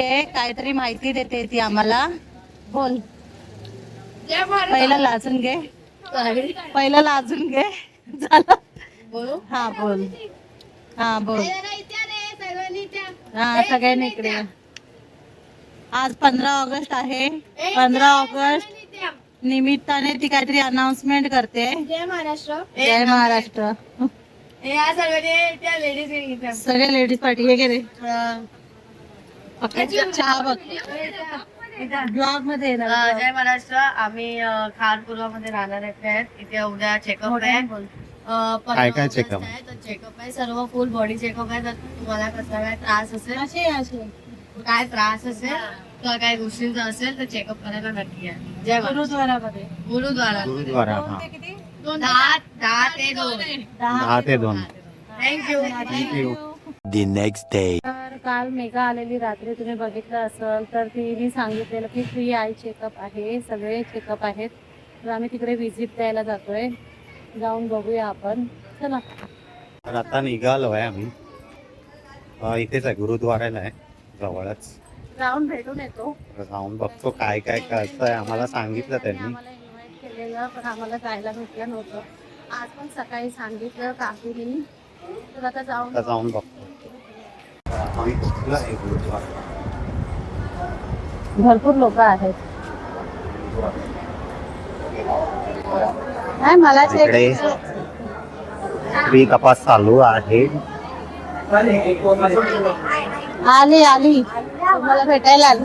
आहे, काहीतरी माहिती देते ती आम्हाला. बोल. पहिला लाजून घे, पहिला लाजून घे. झालं. हा बोल. हा बोल. हा सगळ्यांनी इकडे. आज 15 ऑगस्ट आहे. 15 ऑगस्ट निमित्ताने ती काहीतरी अनाउन्समेंट करते. जय महाराष्ट्र. जय महाराष्ट्र. सगळे लेडीज पार्टी हे गेले. चहा बघ ब्लॉग मध्ये. जय महाराष्ट्र. आम्ही खानपूर्वामध्ये राहणार आहेत. इथे उद्या चेकअप आहे. काय काय चेकअप चेकअप आहे, सर्व फुल बॉडी चेकअप आहे. तर तुम्हाला कसला काय त्रास असेल, काय त्रास असेल किंवा काय गोष्टींचा असेल तर चेकअप करायला नक्की आहे. जय गुरुद्वारामध्ये. गुरुद्वारा. गुरुद्वारा. हा 10 ते 2. थँक्यू. The next day. तर काल मेघा आलेली रात्री तुम्ही बघितलं असेल तर तिने सांगितलेलं की फ्री आय चेकअप आहे, सगळे चेकअप आहेत. तर आम्ही तिकडे व्हिजिट द्यायला जातोय. जाऊन बघूया आपण. चला. तर आता निघालो आहे आम्ही. इथेच आहे, गुरुद्वाराला आहे जवळच. जाऊन भेटून येतो. जाऊन बघतो काय काय कसं आहे. आम्हाला सांगितलं त्यांनी. आम्हाला इन्व्हाइट केलेलं पण आम्हाला जायला भेटलं नव्हतं. आज पण सकाळी सांगितलं काकीनी. तर आता जाऊन बघतो. आम्ही पोहोचलो आहे गुरुद्वारा. भरपूर लोक आहेत. नाही मला इकडे फ्री तपास चालू आहे. आली तुम्हाला भेटायला आली.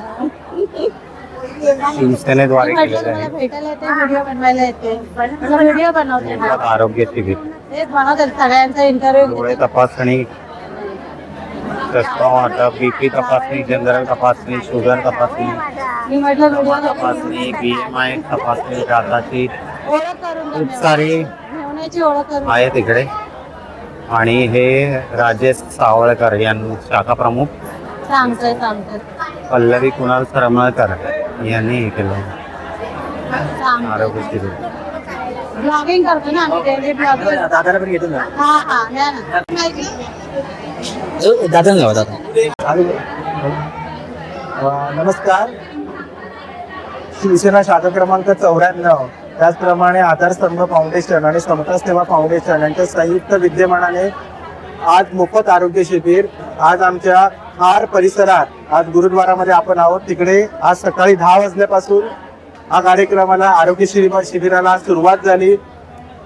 शिवसेनेद्वारे केलेलं आहे. भेटायला येते, व्हिडिओ बनवायला येते. व्हिडिओ बनवते. आरोग्य शिबिर, तेच बनवते. सगळ्यांचा इंटरव्ह्यू. डोळे तपासणी, चष्मा वाटप, बीपी तपासणी, जनरल तपासणी, शुगर तपासणी, मी म्हटलं व्हिडिओ तपासणी, BMI तपासणी, दाताची ओळख करून खूप सारी घेण्याची ओळख करून आहेत इकडे. आणि हे राजेश सावळकर यांनी शाखा प्रमुख, सांगतोय. पल्लवी कुणाल सरमळकर यांनी हे केलं आरोग्य शिबिर. ब्लॉगिंग करतो ना आम्ही, डेली ब्लॉगिंग. दादाला पण घेतो ना. हा या ना. दादा लावा दादा. नमस्कार. शिवसेना शाखा क्रमांक 94, त्याचप्रमाणे आधारस्तंभ फाउंडेशन आणि समता सेवा फाउंडेशन यांच्या संयुक्त विद्यमानाने आज मोफत आरोग्य शिबिर आज आमच्या हार परिसरात आज गुरुद्वारामध्ये आपण आहोत. तिकडे आज सकाळी 10 वाजल्यापासून हा कार्यक्रमाला आरोग्य शिबिराला सुरुवात झाली.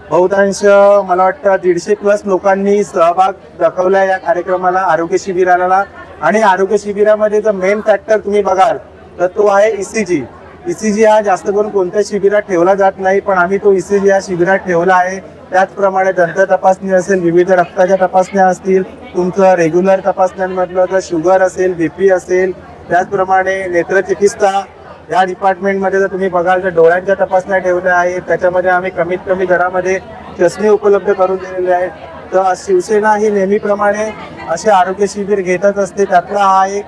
बहुतांश मला वाटतं 150+ लोकांनी सहभाग दाखवला या कार्यक्रमाला, आरोग्य शिबिराला. आणि आरोग्य शिबिरामध्ये जर मेन फॅक्टर तुम्ही बघाल तर तो आहे ECG. ECG हा जास्त करून कोणत्या शिबिरात ठेवला जात नाही, पण आम्ही तो ECG या शिबिरात ठेवला आहे. त्याचप्रमाणे दंत तपासणी असेल, विविध रक्ताच्या तपासण्या असतील, तुमचं रेग्युलर तपासण्यांमधलं जर शुगर असेल, BP असेल, त्याचप्रमाणे नेत्रचिकित्सा या डिपार्टमेंटमध्ये जर तुम्ही बघाल तर डोळ्यांच्या तपासण्या ठेवल्या आहेत. त्याच्यामध्ये आम्ही कमीत कमी दरामध्ये चष्मे उपलब्ध करून दिलेले आहेत. तर शिवसेना ही नेहमीप्रमाणे असे आरोग्य शिबिर घेतच असते. त्यातला हा एक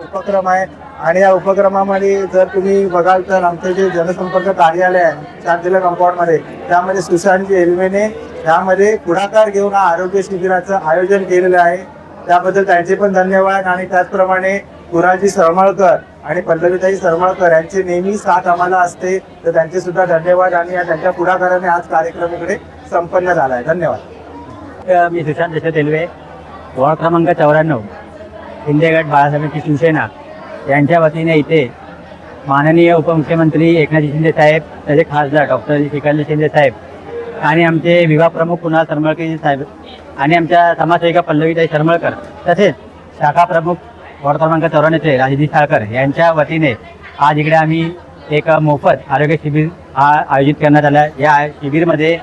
उपक्रम आहे. आणि या उपक्रमामध्ये जर तुम्ही बघाल तर आमचं जे जनसंपर्क कार्यालय आहे शांतिला कंपाऊंडमध्ये, त्यामध्ये सुशांतजी एल्वेने यामध्ये पुढाकार घेऊन हा आरोग्य शिबिराचं आयोजन केलेलं आहे. त्याबद्दल त्यांचे पण धन्यवाद. आणि त्याचप्रमाणे कुणालजी सरमळकर आणि पल्लवीताई सरमळकर यांची नेहमी साथ आम्हाला असते, तर त्यांचे सुद्धा धन्यवाद. आणि त्यांच्या पुढाकाराने आज कार्यक्रम इकडे संपन्न झाला आहे. धन्यवाद. मी सुशांत दशरथ एल्वे, वॉर्ड क्रमांक 94, शिंदेगड बाळासाहेबांची शिवसेना यांच्या वतीने इथे माननीय उपमुख्यमंत्री एकनाथजी शिंदे साहेब, त्याचे खासदार डॉक्टर श्रीकांत शिंदे साहेब आणि आमचे विभाग प्रमुख कुणाल सरमळकर साहेब आणि आमच्या समाजसेविका पल्लवीताई सरमळकर, तसेच शाखा प्रमुख वॉर्ड क्रमांक 94 राजदीप साळकर यांच्या वतीने आज इकडे आम्ही एक मोफत आरोग्य शिबिर हा आयोजित करण्यात आला आहे. या शिबिरमध्ये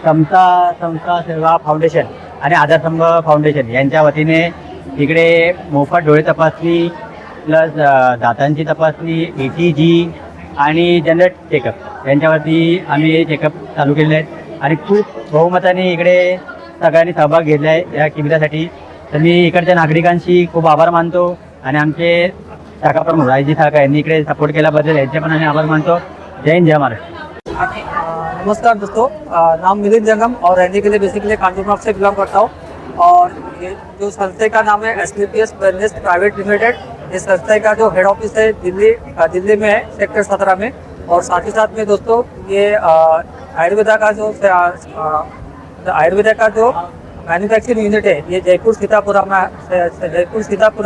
समता सेवा फाउंडेशन आणि आधारस्तंभ फाउंडेशन यांच्या वतीने इकडे मोफत डोळे तपासणी, प्लस दातांची तपासणी, ECG आणि जनरल चेकअप यांच्यावरती आम्ही हे चेकअप चालू केलेले आहेत. आणि खूप बहुमताने इकडे सगळ्यांनी सहभाग घेतला आहे या शिबिरासाठी. तर मी इकडच्या नागरिकांशी खूप आभार मानतो. आणि आमचे शाखा प्रमुख राजदीप साळकर यांनी इकडे सपोर्ट केल्याबद्दल यांचे पण आम्ही आभार मानतो. जय हिंद, जय महाराष्ट्र. नमस्कार दोस्तों, नाम मिलिंद जंगम और रहने के लिए बेसिकली कानपुर नॉर्थ से बिलोंग करता हूँ. और ये जो संस्था का नाम है SPPS वेलनेस प्राइवेट लिमिटेड, इस संस्था का जो हेड ऑफिस है दिल्ली में है, सेक्टर 17 में। और साथ ही साथ में दोस्तों ये आयुर्वेदा का जो मैन्युफैक्चरिंग यूनिट है ये जयपुर सीतापुरा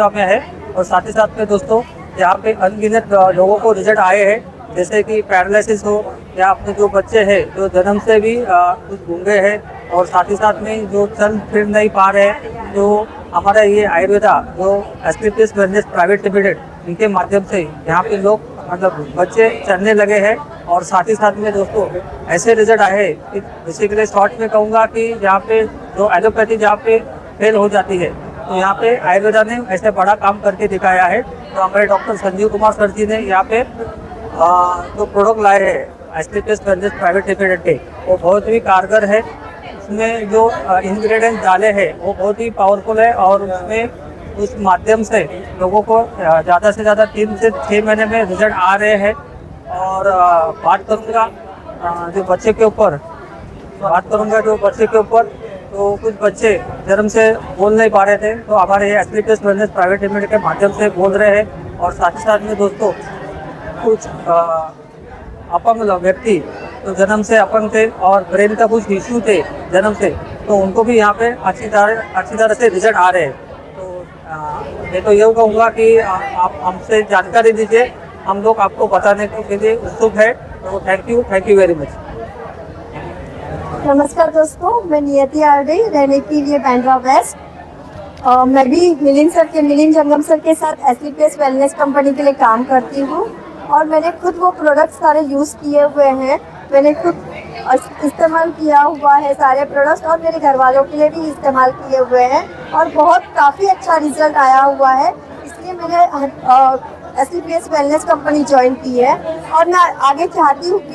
में है। और साथ ही साथ में दोस्तों यहाँ पे अनगिनत लोगों को रिजल्ट आए हैं, जैसे कि पैरालिसिस हो या अपने जो बच्चे हैं जो जन्म से भी कुछ गूंगे हैं और साथ ही साथ में जो चल फिर नहीं पा रहे हैं, जो हमारा ये आयुर्वेदा जो एसपीपीएस वेलनेस प्राइवेट लिमिटेड इनके माध्यम से यहाँ पे लोग मतलब बच्चे चलने लगे हैं। और साथ ही साथ में दोस्तों ऐसे रिजल्ट आए हैं कि बेसिकली शॉर्ट में कहूँगा कि यहाँ पे जो एलोपैथी जहाँ पे फेल हो जाती है तो यहाँ पे आयुर्वेदा ने ऐसे बड़ा काम करके दिखाया है। तो हमारे डॉक्टर संजीव कुमार सर जी ने यहाँ पे जो प्रोडक्ट लाए हैं एसपीपीएस वेलनेस प्राइवेट लिमिटेड के वो बहुत ही कारगर है। उसमें जो इंग्रेडिएंट्स डाले हैं वो बहुत ही पावरफुल है और उसमें उस माध्यम से लोगों को ज़्यादा से ज़्यादा 3 से 6 महीने में रिजल्ट आ रहे हैं। और बात करूँगा जो बच्चे के ऊपर तो कुछ बच्चे जन्म से बोल नहीं पा रहे थे तो हमारे एसपीपीएस वेलनेस प्राइवेट लिमिटेड के माध्यम से बोल रहे हैं। और साथ ही साथ में दोस्तों कुछ अपंग व्यक्ति तो जन्म से अपंग थे और ब्रेन का कुछ इश्यू थे जन्म से, तो उनको भी यहाँ पे अच्छी तरह से रिजल्ट आ रहे हैं। तो मैं तो ये कहूँगा कि आप हमसे जानकारी दीजिए, हम लोग आपको बताने के लिए उत्सुक है। तो थैंक यू वेरी मच। नमस्कार दोस्तों, मैं नियति आरडी, रहने के लिए बैंड्रा वेस्ट। मैं भी मिलिंद जंगम सर के साथ एसपीपीएस वेलनेस कंपनी के लिए काम करती हूँ और मैंने खुद वो प्रोडक्ट्स सारे यूज़ किए हुए हैं। मैंने खुद इस्तेमाल किया हुआ है सारे प्रोडक्ट्स और मेरे घर वालों के लिए भी इस्तेमाल किए हुए हैं और काफ़ी अच्छा रिजल्ट आया हुआ है। इसलिए मैंने एसपीपीएस वेलनेस कंपनी ज्वाइन की है और मैं आगे चाहती हूँ कि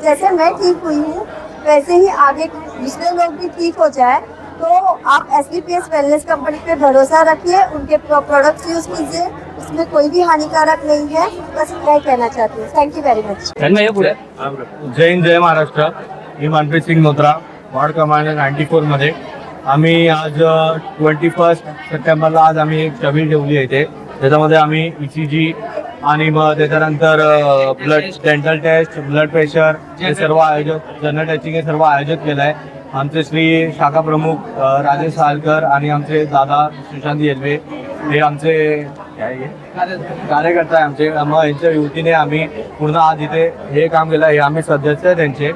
जैसे मैं ठीक हुई हूँ वैसे ही आगे दूसरे लोग भी ठीक हो जाए। तो आप एसपीपीएस वेलनेस कंपनी पे भरोसा रखिए, उनके प्रोडक्ट्स यूज़ कीजिए, उसमें कोई भी हानिकारक नहीं है। बस मैं कहना चाहती हूँ। Thank you very much. जय हिंद, जय महाराष्ट्र। मी मनप्रीत सिंग नोत्रा, वार्ड क्रमांक 94 मध्ये आम्ही आज 21 सप्टेंबरला आज आम्ही एक शिबिर ठेवली आहे इथे, त्याच्यामध्ये आम्ही ECG आणि मग त्याच्यानंतर blood dental test, blood pressure हे सर्व आयोजक, जनरल टेस्टिंग हे सर्व आयोजित केलं आहे। आमचे श्री शाखा प्रमुख राजेश सालकर आणि आमचे दादा सुशांत येलवे हे आमचे कार्यकर्ता आहे आमचे। मग यांच्या युतीने आम्ही पूर्ण आज इथे हे काम केलं आहे, आम्ही सदस्य आहे त्यांचे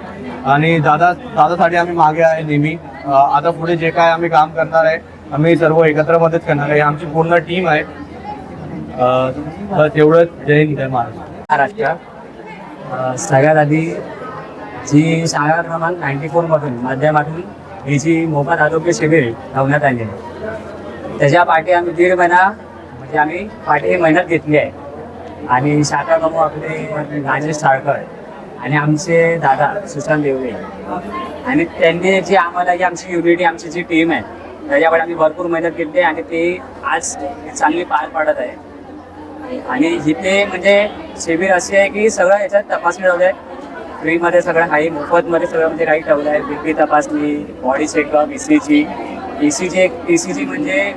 आणि दादासाठी आम्ही मागे आहे नेहमी। आता पुढे जे काय आम्ही काम करणार आहे आम्ही सर्व एकत्र मदत करणार आहे, आमची पूर्ण टीम आहे। तेवढंच, जय हिंद, जय महाराष्ट्र। सगळ्यात आधी जी शाळा क्रमांक 94 मधून माध्यमातून ही जी मोफत आरोग्य शिबिर ठेवण्यात आली आहे त्याच्या पाठी आम्ही 1.5 महिना म्हणजे आम्ही पाठी मेहनत घेतली आहे आणि शाखा प्रमुख आपले राजेश साळकर आणि आमचे दादा सुशांत देवळे आणि त्यांनी जी आम्हाला जी आमची युनिटी, आमची जी टीम आहे त्याच्याकडे आम्ही भरपूर मेहनत घेतली आहे आणि ती आज चांगली पार पडत आहे। आणि इथे म्हणजे शिबिर अशी आहे की सगळं याच्यात तपासणी ठेवलं आहे, फ्रीमध्ये सगळं काही, मोफतमध्ये सगळं म्हणजे काही ठेवलं आहे। बीपी तपासणी, बॉडी चेकअप, ECG म्हणजे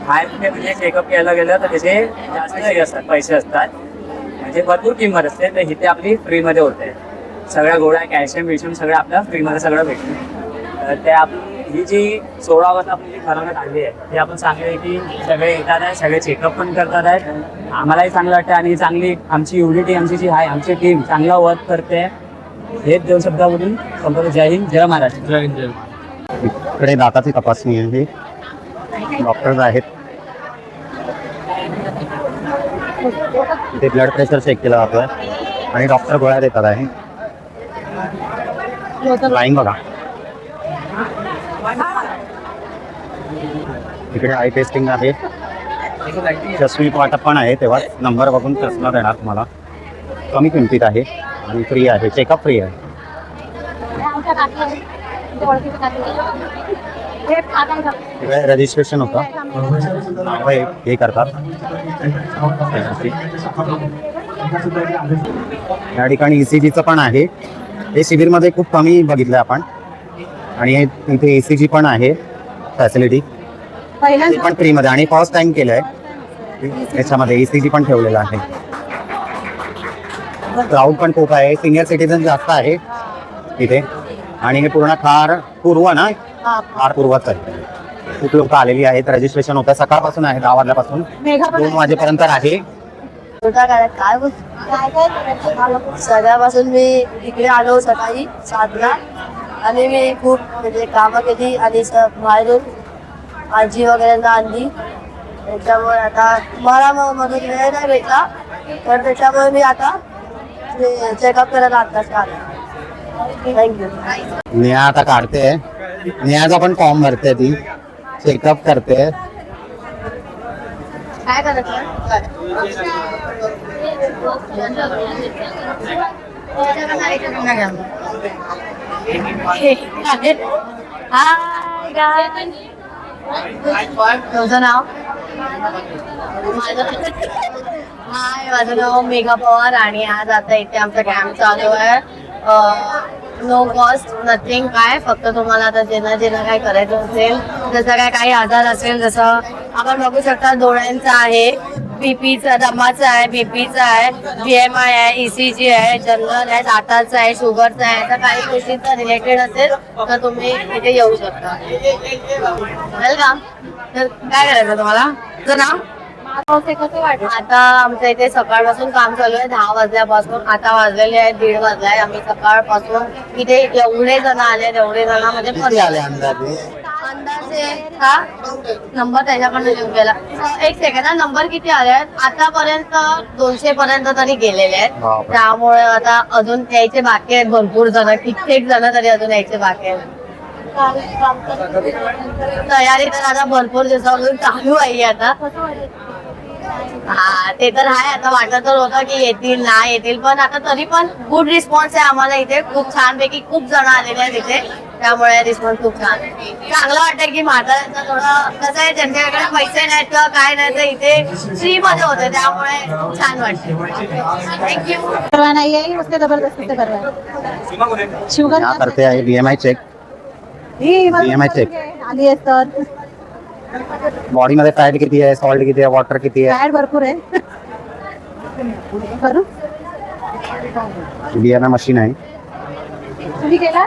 बाहेर म्हणजे चेकअप केलं गेलं तर त्याचे जास्त हे असतात, पैसे असतात, म्हणजे भरपूर किंमत असते। तर इथे आपली फ्रीमध्ये होते, सगळ्या गोळ्या, कॅल्शियम विशियम सगळं आपल्या फ्रीमध्ये सगळं भेटतं। ते आपण ही जी 16 वाजता आपण जी ठरवण्यात आली आहे ते आपण चांगली आहे की सगळे येतात आहे, सगळे चेकअप पण करतात आहेत, आम्हालाही चांगलं वाटतं आणि चांगली आमची युनिटी, आमची जी आहे, आमची टीम चांगला वर्क करते। हेच 2 शब्दावरून संपूर्ण जय हिंद, जय महाराष्ट्र। जय हिंद, जय। इकडे दाताची तपासणी आहे, डॉक्टर्स आहेत, इथे ब्लड प्रेशर चेक केला जातोय आणि डॉक्टर गोळ्या देतात आहे। लाईन बघा, इकडे आय टेस्टिंग आहे, चष्मी वाटप पण आहे, तेव्हा नंबर बघून चष्मा देणार तुम्हाला। कमी किमतीत आहे आणि फ्री आहे, चेकअप फ्री आहे। इकडे रजिस्ट्रेशन होतं, नाव हे करतात। या ठिकाणी ECGचं पण आहे, हे शिबिरमध्ये खूप कमी बघितलं आपण आणि इथे ECG पण आहे फॅसिलिटी, पण फ्रीमध्ये आणि फर्स्ट टाइम केलं आहे। याच्यामध्ये ECG पण ठेवलेला आहे. क्राऊड पण खूप आहे, सिनियर सिटीजन जास्त आहे इथे. आणि हे पूर्ण खार पूर्व ना, खार पूर्वच आहे. खूप लोक आलेली आहेत. रजिस्ट्रेशन होतं सकाळपासून आहे, 10 वाजल्यापासून 2 वाजेपर्यंत आहे. सगळ्यापासून मी इकडे आलो सकाळी 7ला आणि मी खूप म्हणजे कामं केली आणि बाहेरून आजी वगैरेंना आणली. त्याच्यामुळे आता मला मदत वेळ नाही भेटला, तर त्याच्यामुळे मी आता चेकअप करायला आताच आलो. थँक्यू. नेहा आता काढते, नेहाचा पण फॉर्म भरते, ती चेकअप करते. काय करायचं तुझं नाव? माझं नाव मेघा पवार आणि आज आता इथे आमचा कॅम्प चालू आहे. नो कॉस्ट नथिंग, काय फक्त तुम्हाला आता ज्यांना काय करायचं असेल, जसं काय काही आजार असेल, जसं आपण बघू शकता डोळ्यांचा आहे, बीपीचा, दमाचा आहे, बीपीचा आहे, BMI आहे, ECG आहे, जनरल आहे, दाताचा आहे, शुगरचा आहे, तर काही गोष्टींचा रिलेटेड असेल तर तुम्ही इथे येऊ शकता. वेलकम. तर काय करायचं तुम्हाला? तुझं नाव? आता आमच्या इथे सकाळपासून काम चालू आहे 10 वाजल्यापासून. आता वाजलेले आहेत 1:30 वाजलाय. आम्ही सकाळपासून इथे एवढे जण आले, एवढे जण म्हणजे अंदाजे हा नंबर त्याच्याकडनं लिहून गेला. एक सेकंड, नंबर किती आले आहेत आतापर्यंत? 200 पर्यंत तरी गेलेले आहेत. त्यामुळे आता अजून यायचे बाकी आहेत भरपूर जण, कित्येक जण तरी अजून यायचे बाकी आहेत. तयारी तर आता भरपूर दिवसापासून चालू आहे. आता हा ते तर आहे. आता वाटत तर होतं की येतील ना येतील, पण आता तरी पण गुड रिस्पॉन्स आहे आम्हाला इथे. खूप छानपैकी खूप जण आलेले आहेत इथे, त्यामुळे रिस्पॉन्स खूप छान आहे. चांगलं वाटतं की म्हाताऱ्यांचा थोडं कसं आहे, ज्यांच्याकडे पैसे नाहीत किंवा काय नाही, तर इथे फ्री मध्ये होते, त्यामुळे छान वाटतं. थँक्यू. करवाना यही उससे जबरदस्ती से करवाना. शुगर नेहा करते आहे BMI चेक. BMI check. आली असतात. बॉडी मध्ये फॅट किती आहे, सॉल्ट किती आहे, वॉटर किती आहे. फॅट भरपूर आहे. करू BMI मशीन आहे. तुम्ही केला?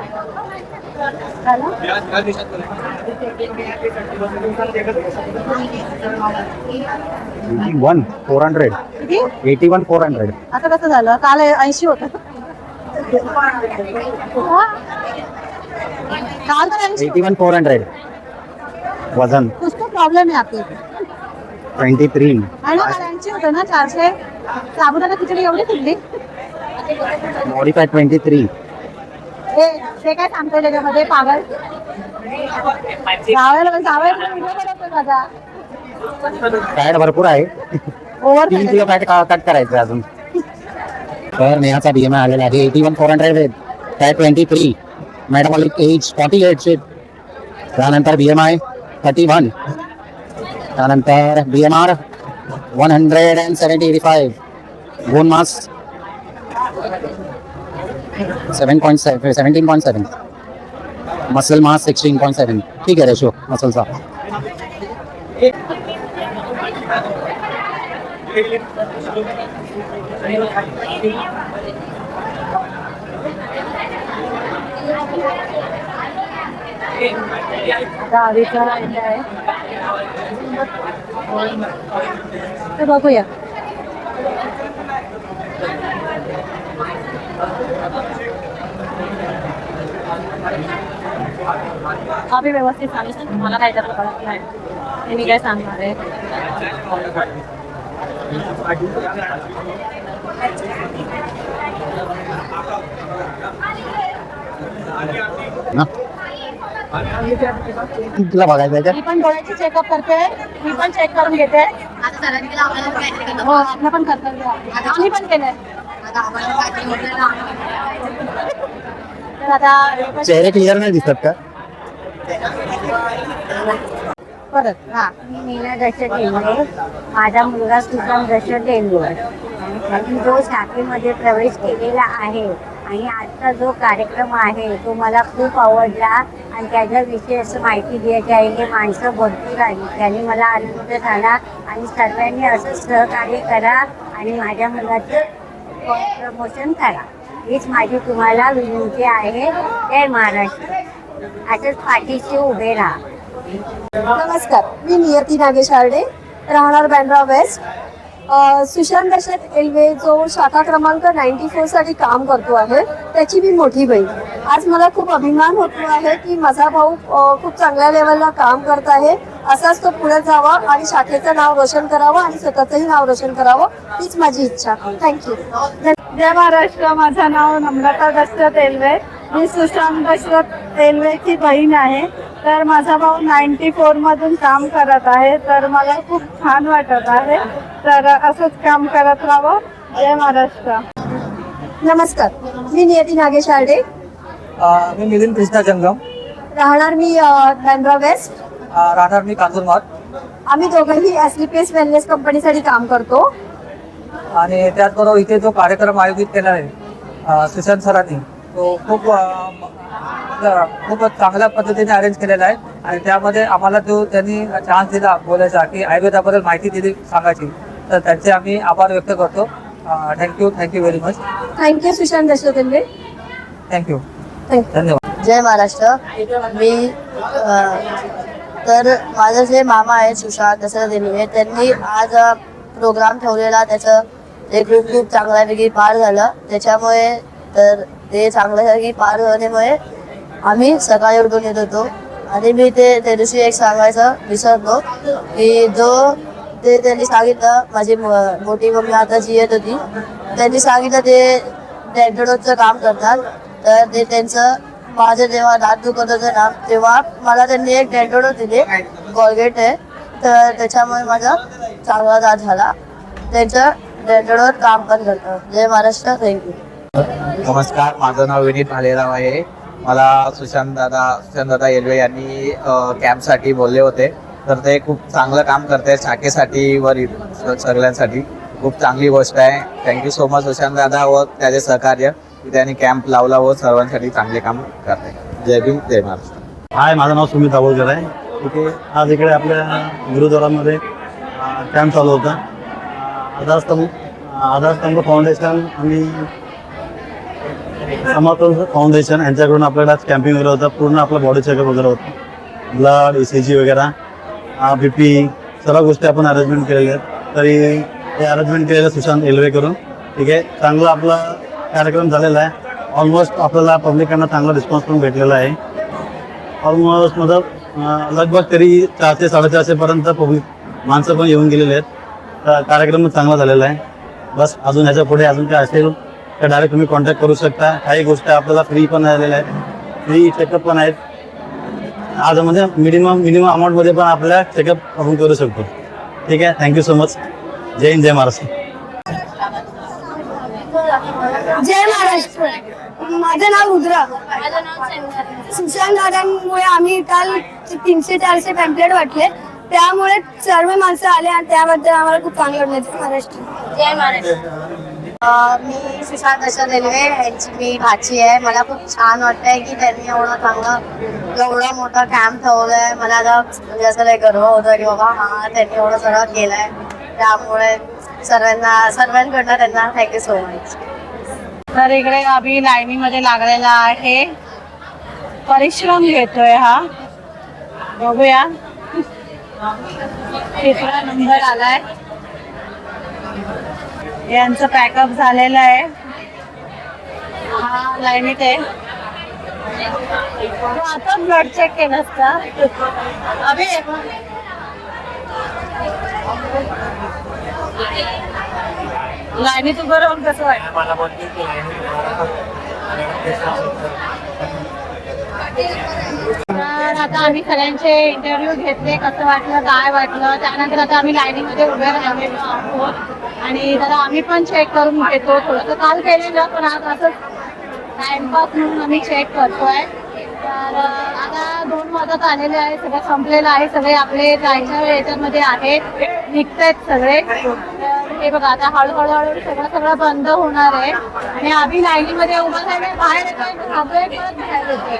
81,400. किती? 81,400. असं कसं झालं? काल 80 होतं. काल तर 80. 81,400 वजन. कुछ तो प्रॉब्लेम है आपके. 23. आणि काल 80 होतं ना, 400. साबुदाणा खिचडी एवढी खाल्ली. Body fat 23. ते काय सांगतोय त्याच्यामध्ये पागल. माझा फॅट भरपूर आहे. ओव्हर 3 किलो फॅट कट करायचं अजून. तर नेहाचा BMI आलेला आहे 81,400. फॅट 23. Metabolic age 48. त्यानंतर BMI 31. त्यानंतर BMR 170-85. Bone mass 17.7. Muscle mass 16.7. ठीक आहे रेशो मसलचा. ते बघूया. आम्ही व्यवस्थित सांगितलं, मला काय त्याला कळत नाही, हे मी काय सांगणार आहे. तुला बघायचं आहे मी पण डोळ्याची चेकअप करते, मी पण चेक करून घेते. आता सरांनी केलं, आम्हाला पण काहीतरी हो, आपलं पण कर्तव्य आहे. आम्ही पण केलंय. आता आम्हाला काहीतरी होतं ना. तर आता चेहरे क्लिअर नाही दिसत का? परत हा. मी नीला दशरथ टेंगुळे. माझा मुलगा सुशांत दशरथ टेंगुळे. त्यांनी जो शाखेमध्ये प्रवेश केलेला आहे आणि आजचा जो कार्यक्रम आहे तो मला खूप आवडला आणि त्याच्याविषयी असं माहिती द्यायची आहे की माणसं भरपूर आली, त्यांनी मला आनंद झाला आणि सर्वांनी असं सहकार्य करा आणि माझ्या मुलाचं प्रमोशन करा, हीच माझी तुम्हाला विनंती आहे. जय महाराष्ट्र. असंच पाठीशी उभे राहा. नमस्कार, मी नियती नागेश आर्डे, राहणार बँड्रा वेस्ट. सुशांत दशरथ एल्वे जो शाखा क्रमांक 94 साठी काम करतो आहे त्याची मी मोठी बहीण. आज मला खूप अभिमान होतो आहे की माझा भाऊ खूप चांगल्या लेवलला काम करत आहे. असाच तो पुढे जावा आणि शाखेचं नाव रोशन करावं आणि स्वतःचंही नाव रोशन करावं, हीच माझी इच्छा. थँक्यू. जय महाराष्ट्र. माझं नाव नम्रता दशरथ एल्वे. मी सुशांत दशरथ एल्वेची बहीण आहे. तर माझा भाऊ 94 मधून काम करत आहे, तर मला खूप छान वाटत आहे. तर असंच काम करत राहावं. जय महाराष्ट्र. नमस्कार, मी नियती नागेश आर्डे, मी मिलिंद कृष्णा जंगम, राहणार मी बँड्रा वेस्ट. राहणार मी कांजूरमार्ग. आम्ही दोघंही एसलीपीएस वेलनेस कंपनीसाठी काम करतो. आणि त्याचबरोबर इथे जो कार्यक्रम आयोजित केला आहे सुशांत सरांनी, तो खूप चांगल्या पद्धतीने अरेंज केलेला आहे. आणि त्यामध्ये आम्हाला जो त्यांनी चान्स दिला बोलायचा की आयुर्वेदाबद्दल माहिती दिली सांगायची, तर त्यांचे आम्ही आभार व्यक्त करतो. Thank you very much. Thank you Sushant Dashrath Elve. Thank you. Thank you. धन्यवाद. जय महाराष्ट्र. मी तर माझं जे मामा आहे सुशांत दशरथ एल्वे, त्यांनी आज प्रोग्राम ठेवलेला, त्याचं ते खूप चांगल्यापैकी पार झालं. त्याच्यामुळे तर ते चांगल्यापैकी पार झाल्यामुळे आम्ही सकाळी उठून येत होतो. आणि मी त्या दिवशी एक सांगायचं विसरलो की त्यांनी सांगितलं, माझी मोठी मम्मी आता जी येत होती, त्यांनी सांगितलं ते डेंटोडोचं काम करतात. तर ते त्यांचं माझं जेव्हा दात दुखत होतं ना, तेव्हा मला त्यांनी एक डेंटोडो दिले, कॉलगेट आहे. तर त्याच्यामुळे माझा चांगला दात झाला. त्यांचं डेंटोडोवर काम पण करतं. जय महाराष्ट्र. थँक्यू. नमस्कार, माझं नाव विनीत भालेराव आहे. मला सुशांत दादा एल्वे यांनी कॅम्पसाठी बोलले होते. तर ते खूप चांगलं काम करते शाखेसाठी व सगळ्यांसाठी. खूप चांगली गोष्ट आहे. थँक्यू सो मच सुशांत दादा व त्याचे सहकार्य की त्यांनी कॅम्प लावला व सर्वांसाठी चांगले काम करते. जय भीम, जय महाराष्ट्र. हाय, माझं नाव सुमित दाभोळकर आहे. इथे आज इकडे आपल्या गुरुद्वारामध्ये कॅम्प चालू होता. आधारस्तंभ फाउंडेशन आणि समर्थन फाउंडेशन यांच्याकडून आपल्याला आज कॅम्पिंग वगैरे होतं. पूर्ण आपलं बॉडी चेकअप वगैरे होतं, ब्लड, ECG वगैरे, BP, सर्व गोष्टी आपण अरेंजमेंट केलेल्या आहेत. तरी हे अरेंजमेंट केलेलं सुशांत एल्वे करून. ठीक आहे, चांगला आपला कार्यक्रम झालेला आहे. ऑलमोस्ट आपल्याला पब्लिकांना चांगला रिस्पॉन्स पण भेटलेला आहे. ऑलमोस्ट मतलब लगभग तरी 400 साडेचारशे पर्यंत पब्लिक माणसं पण येऊन गेलेले आहेत. तर कार्यक्रम चांगला झालेला आहे. बस अजून ह्याच्या पुढे अजून काय असेल तर डायरेक्ट तुम्ही कॉन्टॅक्ट करू शकता. काही गोष्टी आपल्याला फ्री पण झालेल्या आहेत, फ्री चेकअप पण आहेत. आज म्हणजे मिनिमम अमाऊंटमध्ये पण आपल्या चेकअप आपण करू शकतो. ठीक आहे, थँक्यू सो मच. जय हिंद, जय महाराष्ट्र. जय महाराष्ट्र. माझं नाव रुद्रा. सुशांत दादांमुळे आम्ही काल 300-400 पॅम्पलेट वाटले, त्यामुळे सर्व माणसं आले आणि त्याबद्दल आम्हाला खूप चांगलं वाटलं. जय महाराष्ट्र. जय महाराष्ट्र. मी सुशांत दशरथ एल्वे यांची मी भाची आहे. मला खूप छान वाटतंय की त्यांनी एवढा मोठा कॅम्प ठेवलाय. मला आता म्हणजे असं लय गर्व होतं की बाबा त्यांनी एवढं सगळं केलंय. त्यामुळे सर्वांकडनं त्यांना थँक्यू सो मच. तर इकडे आम्ही लाईनीमध्ये लागलेला आहे, परिश्रम घेतोय हा. बघूया, 3रा नंबर आलाय. यांचं पॅकअप झालेलं आहे. हा लाईनीत आहे. आता ब्लड चेक केलं असतं. लाईनीत उभं राहून कसं वाटतं? तर आता आम्ही सगळ्यांचे इंटरव्ह्यू घेतले, कसं वाटलं, काय वाटलं. त्यानंतर आता आम्ही लाईनीमध्ये उभे राहिलेलो आहोत आणि जरा आम्ही पण चेक करून घेतो. थोडंसं काल केलेलं, पण आज असं टाइमपास म्हणून आम्ही चेक करतोय. तर आता 2 वाजत आलेले आहे, सगळं संपलेलं आहे. सगळे आपले जायच्या याच्यामध्ये आहेत, निघतायत सगळे. हे बघा आता हळूहळू सगळं बंद होणार आहे आणि आम्ही लाईनीमध्ये उभं आहे बाहेर येतोय खातोय परत बाहेर येतोय.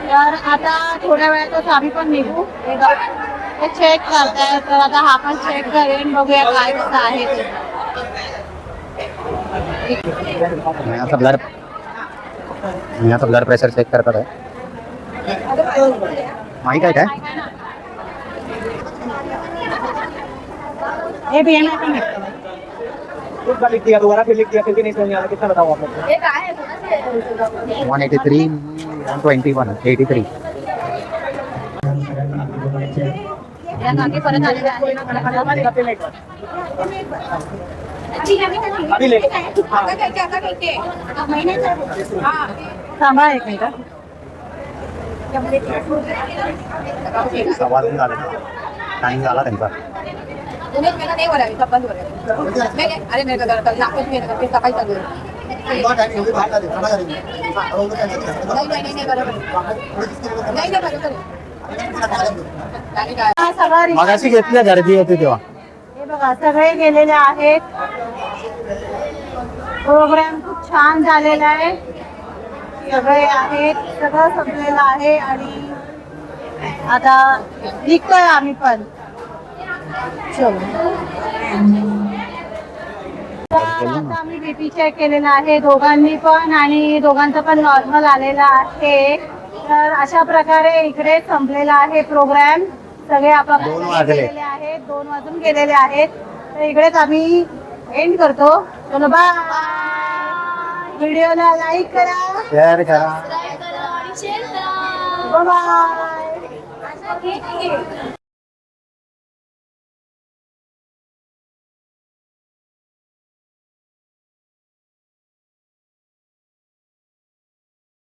तर आता थोड्या वेळातच आम्ही पण निघू. हे चेक करताय तर आता हा पण चेक करेन बघूया काय कसं आहे ते. मी आता ब्लड प्रेशर चेक करतात आहे. माहित आहे काय? हे BMI पण भेटतं. दोबारा फिर लिख दिया क्योंकि नहीं समझ आ रहा कितना बताऊँ आपको. 183, 121, 83. या काकी परत आलेल्या आहेत. अभी ले. थांबा एक मिनिट. सवाल झाले टाइम झाला त्यांचा. मगाशी घेतल्या गर्दी होती तेव्हा. हे बघा सगळे गेलेले आहेत. प्रोग्राम खूप छान झालेला आहे. सगळे आहेत सगळं संपलेलं आहे आणि आता निघतोय आम्ही पण. आता आम्ही BP चेक केलेला आहे दोघांनी पण आणि दोघांचं पण नॉर्मल आलेला आहे. तर अशा प्रकारे इकडे संपलेला आहे प्रोग्राम. सगळे आपापल्या 2 वाजले. गेलेले आहेत. 2 वाजून गेलेले आहेत. तर इकडेच आम्ही एंड करतो. चलो बाय. व्हिडिओला लाईक करा, शेअर करा. बाय.